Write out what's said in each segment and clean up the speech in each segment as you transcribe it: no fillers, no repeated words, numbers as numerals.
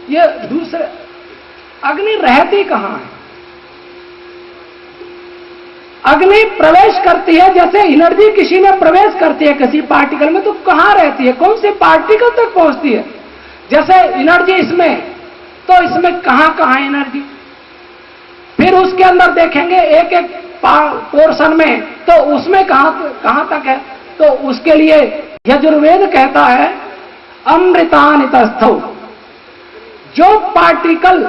ये दूसरे अग्नि रहती कहां है? अग्नि प्रवेश करती है, जैसे एनर्जी किसी में प्रवेश करती है किसी पार्टिकल में, तो कहां रहती है? कौन से पार्टिकल तक पहुंचती है? जैसे एनर्जी इसमें, तो इसमें कहां कहां एनर्जी, फिर उसके अंदर देखेंगे एक एक पोर्शन में, तो उसमें कहां तक है? तो उसके लिए यजुर्वेद कहता है अमृतानितस्थौ, जो पार्टिकल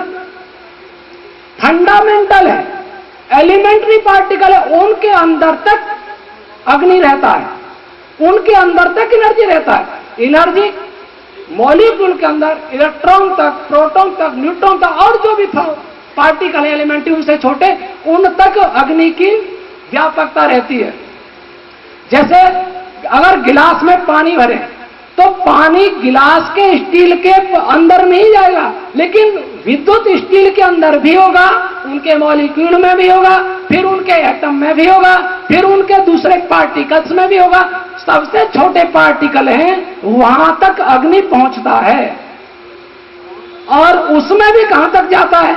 फंडामेंटल है, एलिमेंट्री पार्टिकल है, उनके अंदर तक अग्नि रहता है, उनके अंदर तक एनर्जी रहता है। एनर्जी मॉलिक्यूल के अंदर इलेक्ट्रॉन तक, प्रोटॉन तक, न्यूट्रॉन तक, और जो भी पार्टिकल है एलिमेंट्री उनसे छोटे, उन तक अग्नि की व्यापकता रहती है। जैसे अगर गिलास में पानी भरे तो पानी गिलास के स्टील के अंदर नहीं जाएगा, लेकिन विद्युत स्टील के अंदर भी होगा, उनके मॉलिक्यूल में भी होगा, फिर उनके एटम में भी होगा, फिर उनके दूसरे पार्टिकल्स में भी होगा। सबसे छोटे पार्टिकल हैं, वहां तक अग्नि पहुंचता है। और उसमें भी कहां तक जाता है?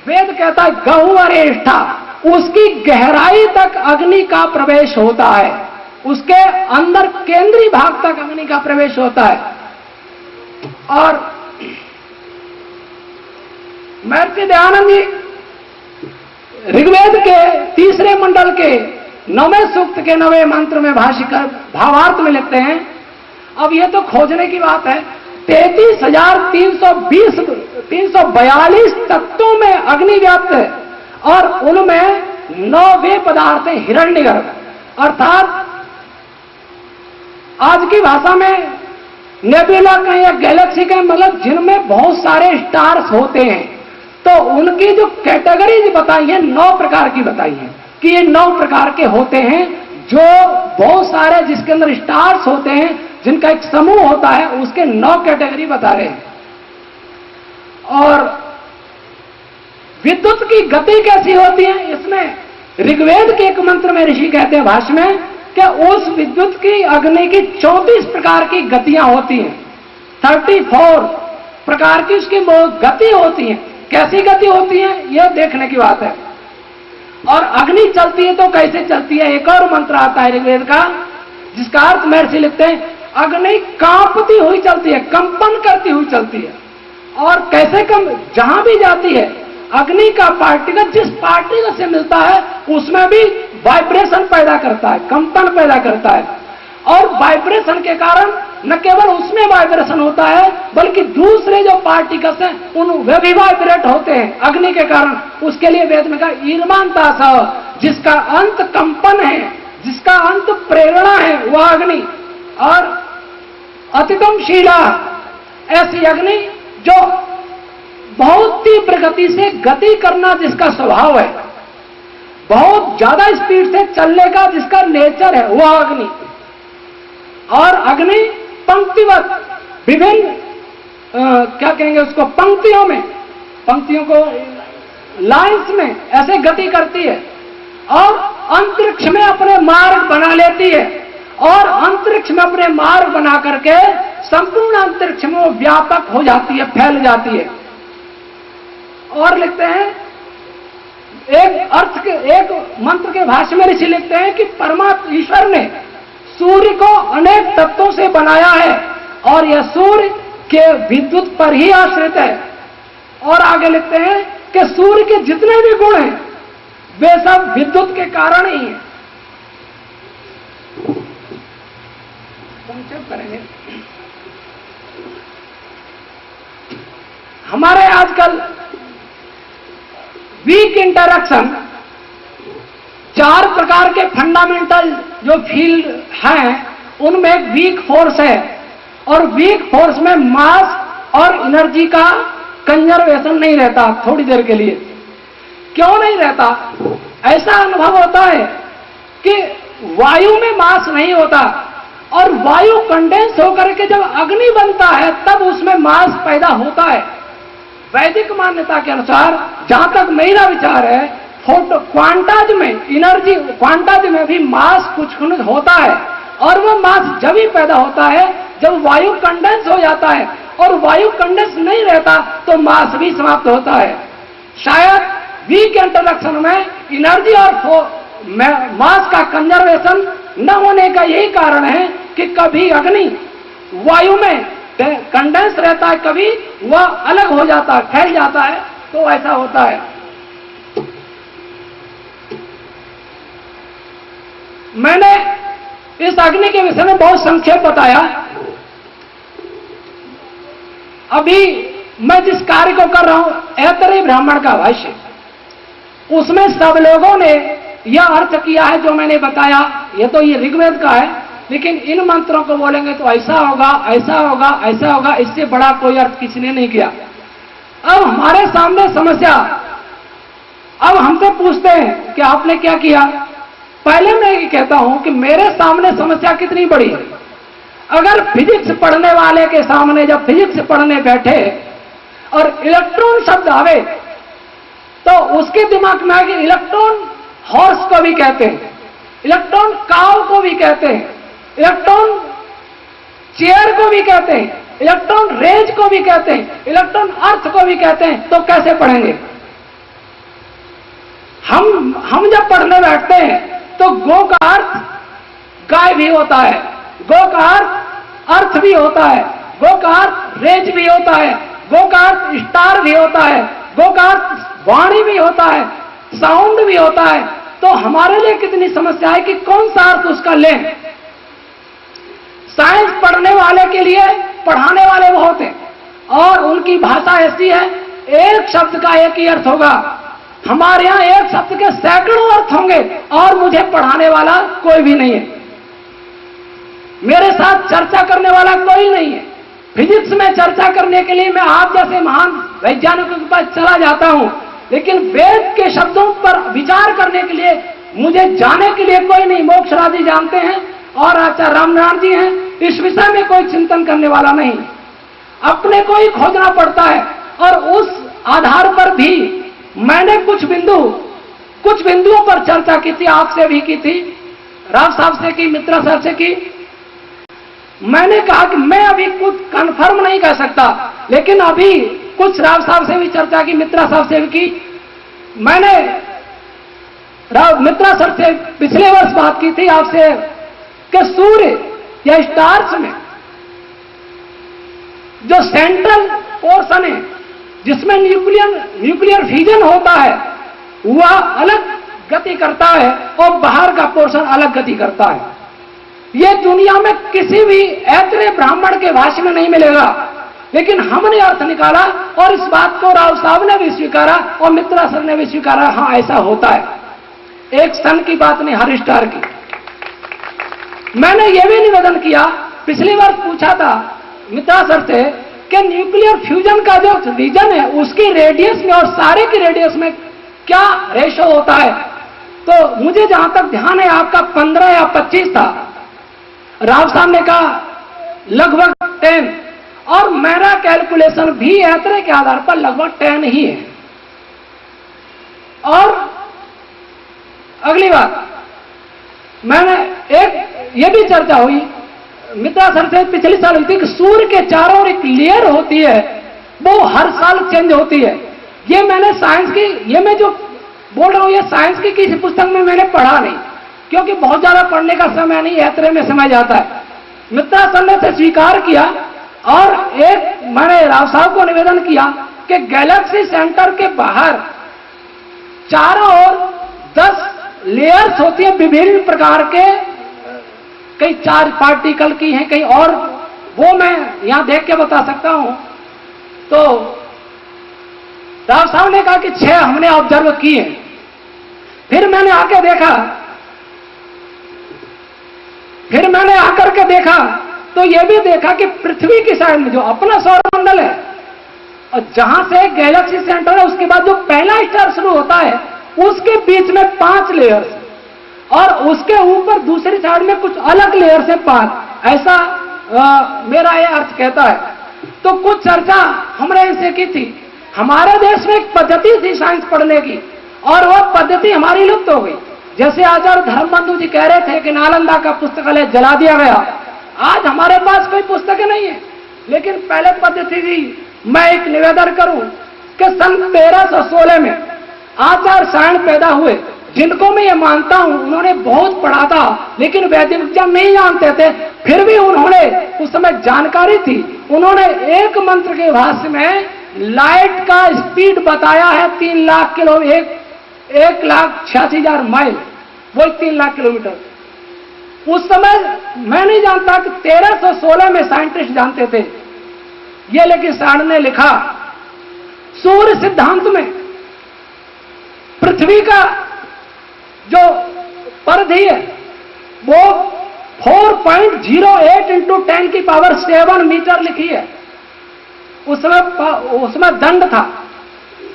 वेद कहता है गहुवरेष्ठा, उसकी गहराई तक अग्नि का प्रवेश होता है, उसके अंदर केंद्रीय भाग तक अग्नि का प्रवेश होता है। और महर्षि दयानंद जी ऋग्वेद के तीसरे मंडल के 9वें सूक्त के 9वें मंत्र में भाष्यकर भावार्थ में लिखते हैं, अब यह तो खोजने की बात है, 33,342 तत्वों में अग्नि व्याप्त है, और उनमें 9 वे पदार्थ हैं हिरण्यगर्भ, अर्थात आज की भाषा में नेबुला कहें या गैलेक्सी कहें, मतलब जिनमें बहुत सारे स्टार्स होते हैं, तो उनकी जो कैटेगरीज बताई है 9 प्रकार की बताई है कि ये 9 प्रकार के होते हैं, जो बहुत सारे जिसके अंदर स्टार्स होते हैं, जिनका एक समूह होता है, उसके 9 कैटेगरी बता रहे हैं। और विद्युत की गति कैसी होती है, इसमें ऋग्वेद के एक मंत्र में ऋषि कहते हैं भाष्य में कि उस विद्युत की अग्नि की 34 प्रकार की गतियां होती हैं, 34 प्रकार की उसकी गति होती है। कैसी गति होती है यह देखने की बात है। और अग्नि चलती है तो कैसे चलती है? एक और मंत्र आता है ऋग्वेद का, जिसका अर्थ महर्षि लिखते हैं अग्नि कांपती हुई चलती है, कंपन करती हुई चलती है। और कैसे जहां भी जाती है अग्नि का पार्टिकल जिस पार्टिकल से मिलता है उसमें भी वाइब्रेशन पैदा करता है, कंपन पैदा करता है। और वाइब्रेशन के कारण न केवल उसमें वाइब्रेशन होता है, बल्कि दूसरे जो पार्टिकल्स हैं उन वे भी वाइब्रेट होते हैं अग्नि के कारण। उसके लिए वेद में कहा ईर्मानता सा, जिसका अंत कंपन है, जिसका अंत प्रेरणा है, वह अग्नि। और अतितम शीला, ऐसी अग्नि जो बहुत तीव्र गति से गति करना जिसका स्वभाव है, बहुत ज्यादा स्पीड से चलने का जिसका नेचर है, वह अग्नि। और अग्नि पंक्तिवत, विभिन्न क्या कहेंगे उसको, पंक्तियों में, पंक्तियों को लाइंस में ऐसे गति करती है, और अंतरिक्ष में अपने मार्ग बना लेती है, और अंतरिक्ष में अपने मार्ग बना करके संपूर्ण अंतरिक्ष में वो व्यापक हो जाती है, फैल जाती है। और लिखते हैं एक मंत्र के भाष्य में ऋषि लिखते हैं कि परमात्मा ईश्वर ने सूर्य को अनेक तत्वों से बनाया है, और यह सूर्य के विद्युत पर ही आश्रित है। और आगे लिखते हैं कि सूर्य के जितने भी गुण हैं वे सब विद्युत के कारण ही हैं। संक्षेप करेंगे। हमारे आजकल वीक इंटरैक्शन, 4 प्रकार के फंडामेंटल जो फील्ड हैं उनमें एक वीक फोर्स है, और वीक फोर्स में मास और एनर्जी का कंजर्वेशन नहीं रहता थोड़ी देर के लिए। क्यों नहीं रहता? ऐसा अनुभव होता है कि वायु में मास नहीं होता, और वायु कंडेंस होकर के जब अग्नि बनता है तब उसमें मास पैदा होता है। वैदिक मान्यता के अनुसार, जहां तक मेरा विचार है, क्वांटाज में एनर्जी, क्वांटाज में भी मास कुछ होता है, और वो मास जब ही पैदा होता है जब वायु कंडेंस हो जाता है, और वायु कंडेंस नहीं रहता तो मास भी समाप्त होता है। शायद वीक इंटरेक्शन में एनर्जी और मास का कंजर्वेशन न होने का यही कारण है कि कभी अग्नि वायु में कंडेंस रहता है, कभी वह अलग हो जाता है, फैल जाता है, तो ऐसा होता है। मैंने इस अग्नि के विषय में बहुत संक्षेप बताया। अभी मैं जिस कार्य को कर रहा हूं ऐतरेय ब्राह्मण का भाष्य, उसमें सब लोगों ने यह अर्थ किया है जो मैंने बताया। ये ऋग्वेद का है, लेकिन इन मंत्रों को बोलेंगे तो ऐसा होगा, ऐसा होगा, ऐसा होगा, इससे बड़ा कोई अर्थ किसी ने नहीं किया। अब हमारे सामने समस्या, अब हमसे पूछते हैं कि आपने क्या किया। पहले मैं ये कहता हूं कि मेरे सामने समस्या कितनी बड़ी है। अगर फिजिक्स पढ़ने वाले के सामने जब फिजिक्स पढ़ने बैठे और इलेक्ट्रॉन शब्द आवे तो उसके दिमाग में आगे इलेक्ट्रॉन हॉर्स को भी कहते हैं, इलेक्ट्रॉन काव को भी कहते हैं, इलेक्ट्रॉन चेयर को भी कहते हैं, इलेक्ट्रॉन रेंज को भी कहते हैं, इलेक्ट्रॉन अर्थ को भी कहते हैं। तो कैसे पढ़ेंगे हम जब पढ़ने बैठते हैं तो गो का अर्थ गाय भी होता है, गो का अर्थ भी होता है, गो का अर्थ रेंज भी होता है, गो का अर्थ स्टार भी होता है, गो का अर्थ वाणी भी होता है, साउंड भी होता है। तो हमारे लिए कितनी समस्या है कि कौन सा अर्थ उसका लें। साइंस पढ़ने वाले के लिए पढ़ाने वाले बहुत हैं और उनकी भाषा ऐसी है, एक शब्द का एक ही अर्थ होगा। हमारे यहां एक शब्द के सैकड़ों अर्थ होंगे और मुझे पढ़ाने वाला कोई भी नहीं है, मेरे साथ चर्चा करने वाला कोई नहीं है। फिजिक्स में चर्चा करने के लिए मैं आप जैसे महान वैज्ञानिकों के पास चला जाता हूं, लेकिन वेद के शब्दों पर विचार करने के लिए मुझे जाने के लिए कोई नहीं। मोक्षराज जी जानते हैं और आचार्य रामनारायण जी हैं, इस विषय में कोई चिंतन करने वाला नहीं, अपने को ही खोजना पड़ता है। और उस आधार पर भी मैंने कुछ बिंदुओं पर चर्चा की थी, आपसे भी की थी, राव साहब से की, मित्रा सर से की। मैंने कहा कि मैं अभी कुछ कंफर्म नहीं कर सकता, लेकिन अभी कुछ राव साहब से भी चर्चा की, मित्रा साहब से भी की। मैंने राव मित्रा सर से पिछले वर्ष बात की थी आपसे कि सूर्य या स्टार्स में जो सेंट्रल पोर्शन है जिसमें न्यूक्लियर फ्यूजन होता है वह अलग गति करता है और बाहर का पोर्शन अलग गति करता है। यह दुनिया में किसी भी ऐतरेय ब्राह्मण के भाष्य में नहीं मिलेगा, लेकिन हमने अर्थ निकाला और इस बात को राव साहब ने भी स्वीकारा और मित्रा सर ने भी स्वीकारा, हाँ ऐसा होता है। एक सन की बात नहीं, हर स्टार की। मैंने यह भी निवेदन किया, पिछली बार पूछा था मित्रा सर से कि न्यूक्लियर फ्यूजन का जो रीजन है उसकी रेडियस में और सारे की रेडियस में क्या रेशो होता है। तो मुझे जहां तक ध्यान है आपका 15 या 25 था, राव साहब ने कहा लगभग 10, और मेरा कैलकुलेशन भी ऐतरेय के आधार पर लगभग 10 ही है। और अगली बात, मैंने एक ये भी चर्चा हुई मित्रा सर से पिछले साल हुई थी कि सूर्य के चारों ओर एक लेयर होती है, वो हर साल चेंज होती है। ये मैंने साइंस की, ये मैं जो बोल रहा हूं ये साइंस की किसी पुस्तक में मैंने पढ़ा नहीं, क्योंकि बहुत ज्यादा पढ़ने का समय नहीं, ऐतरेय में समय जाता है। मित्रा सर ने से स्वीकार किया और एक मैंने राव साहब को निवेदन किया कि गैलेक्सी सेंटर के बाहर चारों ओर 10 लेयर्स होती है विभिन्न प्रकार के, कई चार्ज पार्टिकल की हैं, कई और, वो मैं यहां देख के बता सकता हूं। तो राव साहब ने कहा कि 6 हमने ऑब्जर्व किए। फिर मैंने आकर के देखा तो यह भी देखा कि पृथ्वी की साइड में जो अपना सौरमंडल है और जहां से गैलेक्सी सेंटर है उसके बाद जो पहला स्टार शुरू होता है उसके बीच में 5 लेयर्स और उसके ऊपर दूसरी साइड में कुछ अलग लेयर से 5, ऐसा मेरा यह अर्थ कहता है। तो कुछ चर्चा हमने इनसे की थी। हमारे देश में एक पद्धति थी साइंस पढ़ने की और वह पद्धति हमारी लुप्त हो गई। जैसे आचार्य धर्मबंधु जी कह रहे थे कि नालंदा का पुस्तकालय जला दिया गया, आज हमारे पास कोई पुस्तकें नहीं है। लेकिन पहले पद्धति थी, मैं एक निवेदन करूं कि सन 1316 में आचार्य सायण पैदा हुए, जिनको मैं ये मानता हूं उन्होंने बहुत पढ़ा था लेकिन वैदिक विज्ञान नहीं जानते थे, फिर भी उन्होंने उस समय जानकारी थी, उन्होंने एक मंत्र के भाष्य में लाइट का स्पीड बताया है 3 लाख किलो, 1,86,000 माइल, वो 3 लाख किलोमीटर। उस समय मैं नहीं जानता कि 1316 में साइंटिस्ट जानते थे ये, लेकिन सायण ने लिखा सूर्य सिद्धांत में पृथ्वी का जो परिधि है वो 4.08 × 10⁻⁷ मीटर लिखी है। उसमें दंड था।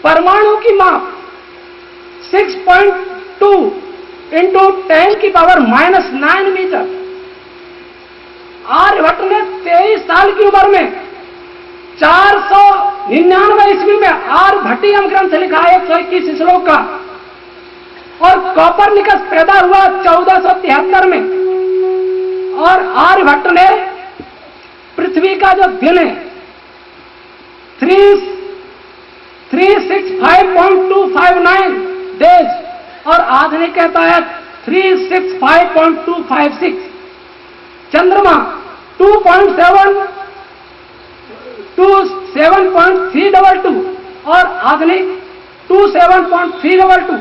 परमाणु की माप 6.2 × 10⁻⁹ मीटर। आर्यभट्ट ने 23 साल की उम्र में 499 ईस्वी में आर्यभट्टियम ग्रंथ लिखा 121 श्लोक का, और कोपरनिकस पैदा हुआ 1473 में, और आर्यभट्ट ने पृथ्वी का जो दिन है 365.259 डेज, और आधुनिक कहता है 365.256, चंद्रमा 7.322 और आधुनिक 27.322।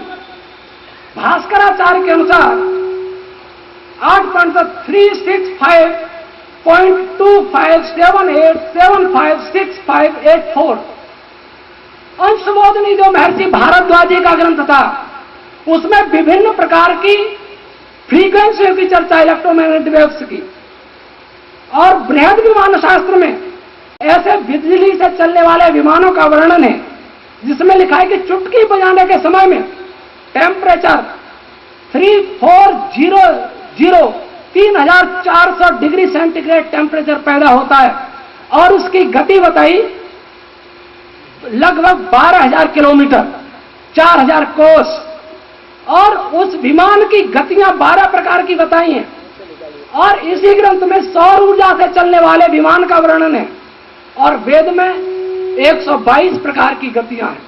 भास्कराचार्य के अनुसार 8.365.2578756584। अंशमोदनी जो महर्षि भारद्वाजी का ग्रंथ था उसमें विभिन्न प्रकार की फ्रीक्वेंसियों की चर्चा, इलेक्ट्रोमैग्नेटिक वेव्स की, और बृहद विमान शास्त्र में ऐसे बिजली से चलने वाले विमानों का वर्णन है जिसमें लिखा है कि चुटकी बजाने के समय में टेम्परेचर 3400 डिग्री सेंटीग्रेड टेम्परेचर पैदा होता है, और उसकी गति बताई लगभग 12,000 किलोमीटर, 4,000 कोस, और उस विमान की गतियां 12 प्रकार की बताई हैं। और इसी ग्रंथ में सौर ऊर्जा से चलने वाले विमान का वर्णन है, और वेद में 122 प्रकार की गतियां हैं।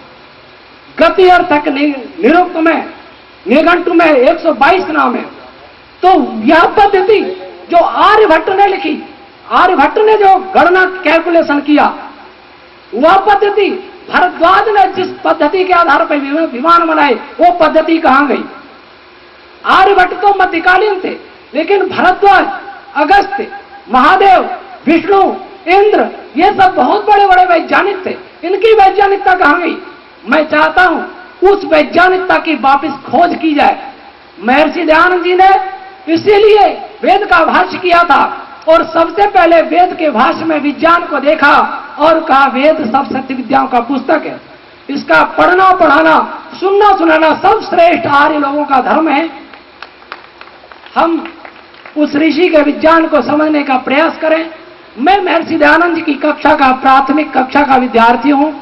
गति अर्थक निरुक्त में, निघंटु में 122 नाम है। तो यह पद्धति जो आर्यभट्ट ने लिखी, आर्यभट्ट ने जो गणना कैलकुलेशन किया, वह पद्धति भारद्वाज ने जिस पद्धति के आधार पर विमान बनाए वो पद्धति कहां गई? आर्यभट्ट तो मध्यकालीन थे, लेकिन भारद्वाज, अगस्त्य, महादेव, विष्णु, इंद्र, ये सब बहुत बड़े बड़े वैज्ञानिक थे, इनकी वैज्ञानिकता कहां गई? मैं चाहता हूं उस वैज्ञानिकता की वापस खोज की जाए। महर्षि दयानंद जी ने इसीलिए वेद का भाष्य किया था, और सबसे पहले वेद के भाष्य में विज्ञान को देखा और कहा वेद सब सत्य विद्याओं का पुस्तक है, इसका पढ़ना पढ़ाना, सुनना सुनाना सब श्रेष्ठ आर्य लोगों का धर्म है। हम उस ऋषि के विज्ञान को समझने का प्रयास करें। मैं महर्षि दयानंद जी की कक्षा का, प्राथमिक कक्षा का विद्यार्थी हूं,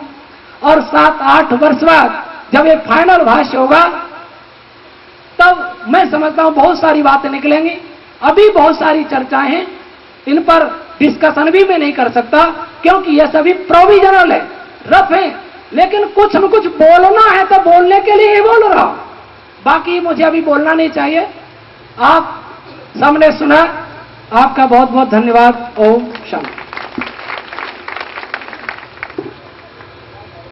और 7-8 वर्ष बाद जब ये फाइनल भाष्य होगा तब मैं समझता हूं बहुत सारी बातें निकलेंगी। अभी बहुत सारी चर्चाएं हैं, इन पर डिस्कशन भी मैं नहीं कर सकता क्योंकि ये सभी प्रोविजनल है, रफ है, लेकिन कुछ न कुछ बोलना है तो बोलने के लिए ही बोल रहा हूं, बाकी मुझे अभी बोलना नहीं चाहिए। आप सबने सुना, आपका बहुत बहुत धन्यवाद। ओम शांति।